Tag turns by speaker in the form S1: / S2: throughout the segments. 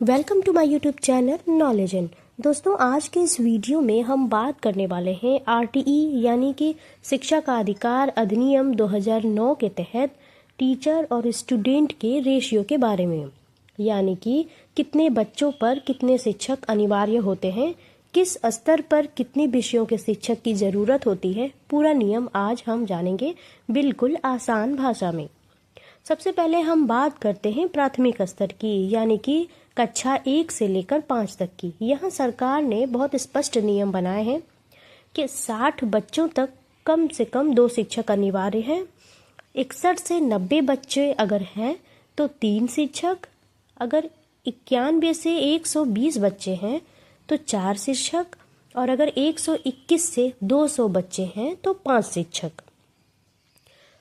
S1: Welcome to my YouTube channel knowledge in. दोस्तों, आज के इस वीडियो में हम बात करने वाले हैं आरटीई यानी कि शिक्षा का अधिकार अधिनियम 2009 के तहत टीचर और स्टूडेंट के रेशियो के बारे में, यानी कि कितने बच्चों पर कितने शिक्षक अनिवार्य होते हैं, किस स्तर पर कितने विषयों के शिक्षक की ज़रूरत होती है। पूरा नियम आज हम जानेंगे बिल्कुल आसान भाषा में। सबसे पहले हम बात करते हैं प्राथमिक स्तर की, यानी कि कक्षा 1 से लेकर 5 तक की। यहाँ सरकार ने बहुत स्पष्ट नियम बनाए हैं कि 60 बच्चों तक कम से कम 2 शिक्षक अनिवार्य हैं। 61 से 90 बच्चे अगर हैं तो 3 शिक्षक, अगर 91 से 120 बच्चे हैं तो 4 शिक्षक, और अगर 121 से 200 बच्चे हैं तो 5 शिक्षक।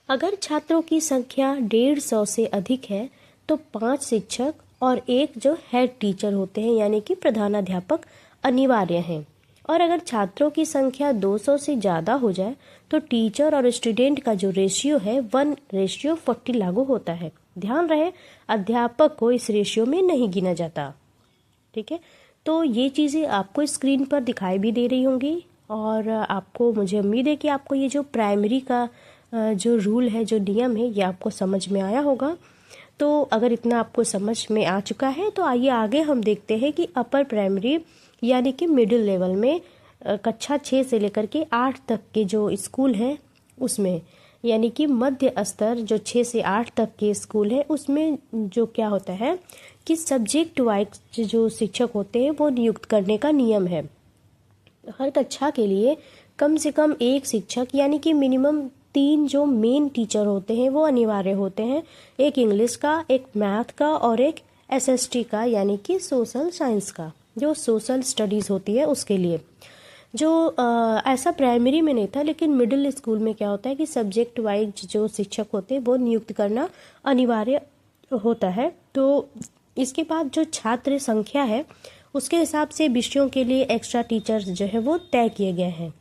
S1: अगर छात्रों की संख्या 150 से अधिक है तो 5 शिक्षक और एक जो हेड टीचर होते हैं यानी कि प्रधानाध्यापक अनिवार्य हैं। और अगर छात्रों की संख्या 200 से ज़्यादा हो जाए तो टीचर और स्टूडेंट का जो रेशियो है 1:40 लागू होता है। ध्यान रहे, अध्यापक को इस रेशियो में नहीं गिना जाता। ठीक है, तो ये चीज़ें आपको स्क्रीन पर दिखाई भी दे रही होंगी और आपको, मुझे उम्मीद है कि आपको ये जो प्राइमरी का जो रूल है, जो नियम है, ये आपको समझ में आया होगा। तो अगर इतना आपको समझ में आ चुका है तो आइए आगे हम देखते हैं कि अपर प्राइमरी यानी कि मिडिल लेवल में कक्षा 6 से लेकर के 8 तक के जो स्कूल हैं उसमें, यानी कि मध्य स्तर जो 6 से 8 तक के स्कूल है उसमें जो क्या होता है कि सब्जेक्ट वाइज जो शिक्षक होते हैं वो नियुक्त करने का नियम है। हर कक्षा के लिए कम से कम एक शिक्षक यानी कि मिनिमम 3 जो मेन टीचर होते हैं वो अनिवार्य होते हैं। एक इंग्लिश का, एक मैथ का और एक एसएसटी का यानी कि सोशल साइंस का, जो सोशल स्टडीज़ होती है उसके लिए। जो ऐसा प्राइमरी में नहीं था, लेकिन मिडिल स्कूल में क्या होता है कि सब्जेक्ट वाइज जो शिक्षक होते हैं वो नियुक्त करना अनिवार्य होता है। तो इसके बाद जो छात्र संख्या है उसके हिसाब से विषयों के लिए एक्स्ट्रा टीचर्स जो है वो तय किए गए हैं।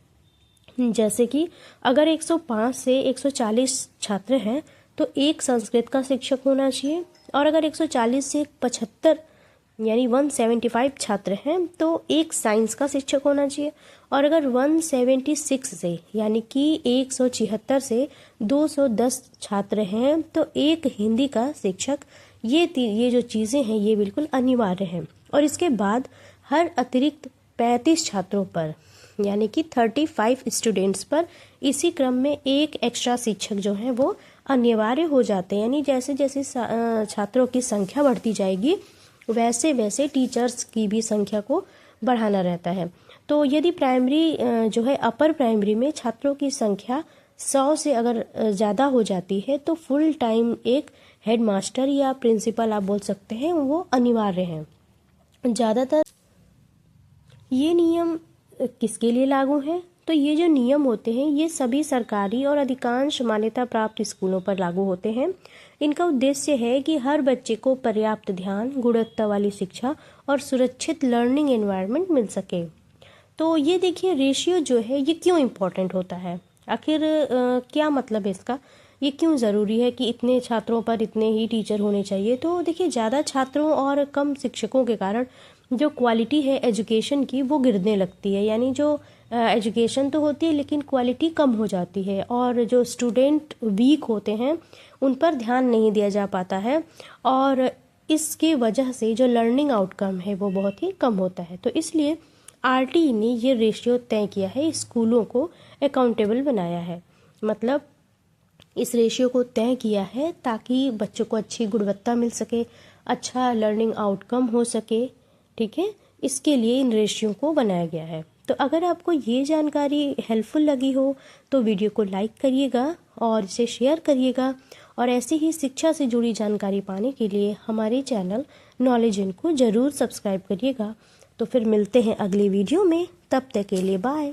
S1: जैसे कि अगर 105 से 140 छात्र हैं तो एक संस्कृत का शिक्षक होना चाहिए, और अगर 140 से 75 यानी 175 छात्र हैं तो एक साइंस का शिक्षक होना चाहिए, और अगर 176 से यानी कि 176 से 210 छात्र हैं तो एक हिंदी का शिक्षक। ये जो चीज़ें हैं ये बिल्कुल अनिवार्य हैं। और इसके बाद हर अतिरिक्त 35 छात्रों पर यानी कि 35 स्टूडेंट्स पर इसी क्रम में एक एक्स्ट्रा शिक्षक जो है वो अनिवार्य हो जाते हैं। यानी जैसे जैसे छात्रों की संख्या बढ़ती जाएगी वैसे वैसे टीचर्स की भी संख्या को बढ़ाना रहता है। तो यदि प्राइमरी जो है अपर प्राइमरी में छात्रों की संख्या 100 से अगर ज़्यादा हो जाती है तो फुल टाइम एक हेड मास्टर या प्रिंसिपल आप बोल सकते हैं वो अनिवार्य हैं। ज़्यादातर ये नियम किसके लिए लागू है? तो ये जो नियम होते हैं ये सभी सरकारी और अधिकांश मान्यता प्राप्त स्कूलों पर लागू होते हैं। इनका उद्देश्य है कि हर बच्चे को पर्याप्त ध्यान, गुणवत्ता वाली शिक्षा और सुरक्षित लर्निंग एनवायरनमेंट मिल सके। तो ये देखिए, रेशियो जो है ये क्यों इम्पोर्टेंट होता है, आखिर क्या मतलब है इसका, ये क्यों ज़रूरी है कि इतने छात्रों पर इतने ही टीचर होने चाहिए। तो देखिए, ज़्यादा छात्रों और कम शिक्षकों के कारण जो क्वालिटी है एजुकेशन की वो गिरने लगती है। यानी जो एजुकेशन तो होती है लेकिन क्वालिटी कम हो जाती है, और जो स्टूडेंट वीक होते हैं उन पर ध्यान नहीं दिया जा पाता है, और इसके वजह से जो लर्निंग आउटकम है वो बहुत ही कम होता है। तो इसलिए आरटीई ने ये रेशियो तय किया है, स्कूलों को अकाउंटेबल बनाया है, मतलब इस रेशियो को तय किया है ताकि बच्चों को अच्छी गुणवत्ता मिल सके, अच्छा लर्निंग आउटकम हो सके। ठीक है, इसके लिए इन रेशियो को बनाया गया है। तो अगर आपको ये जानकारी हेल्पफुल लगी हो तो वीडियो को लाइक करिएगा और इसे शेयर करिएगा, और ऐसे ही शिक्षा से जुड़ी जानकारी पाने के लिए हमारे चैनल नॉलेज इन को ज़रूर सब्सक्राइब करिएगा। तो फिर मिलते हैं अगली वीडियो में, तब तक के लिए बाय।